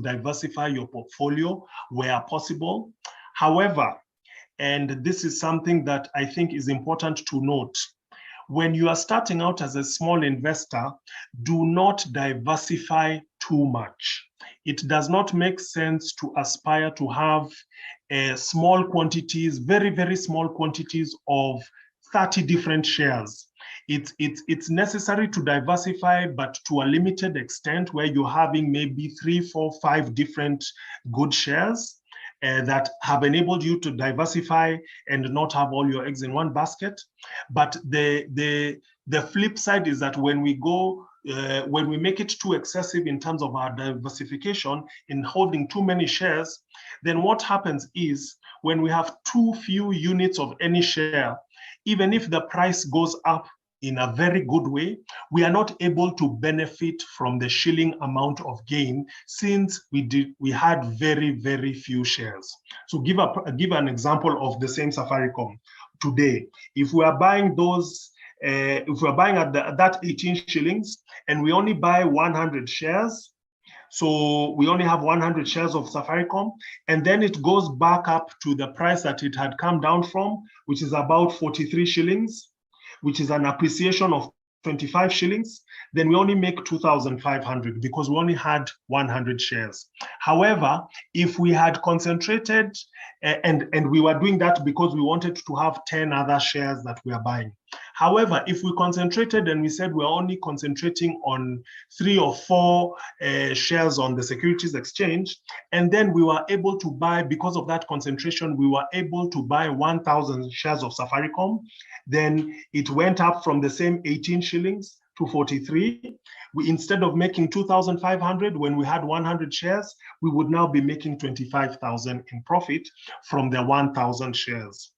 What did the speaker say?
diversify your portfolio where possible. However, and this is something that I think is important to note, when you are starting out as a small investor, do not diversify too much. It does not make sense to aspire to have small quantities, very, very small quantities of 30 different shares. It's necessary to diversify, but to a limited extent, where you're having maybe 3, 4, 5 different good shares that have enabled you to diversify and not have all your eggs in one basket. But the flip side is that when we make it too excessive in terms of our diversification in holding too many shares, then what happens is when we have too few units of any share, even if the price goes up in a very good way, we are not able to benefit from the shilling amount of gain since we had very, very few shares. So give an example of the same Safaricom today. If we are buying those, if we're buying at that 18 shillings and we only buy 100 shares, so we only have 100 shares of Safaricom, and then it goes back up to the price that it had come down from, which is about 43 shillings, which is an appreciation of 25 shillings, then we only make 2,500 because we only had 100 shares. However, if we had concentrated, and we were doing that because we wanted to have 10 other shares that we are buying. However, if we concentrated and we said we're only concentrating on 3 or 4 shares on the securities exchange, and then we were able to buy, because of that concentration, we were able to buy 1,000 shares of Safaricom, then it went up from the same 18 shillings to 43. Instead of making 2,500 when we had 100 shares, we would now be making 25,000 in profit from the 1,000 shares.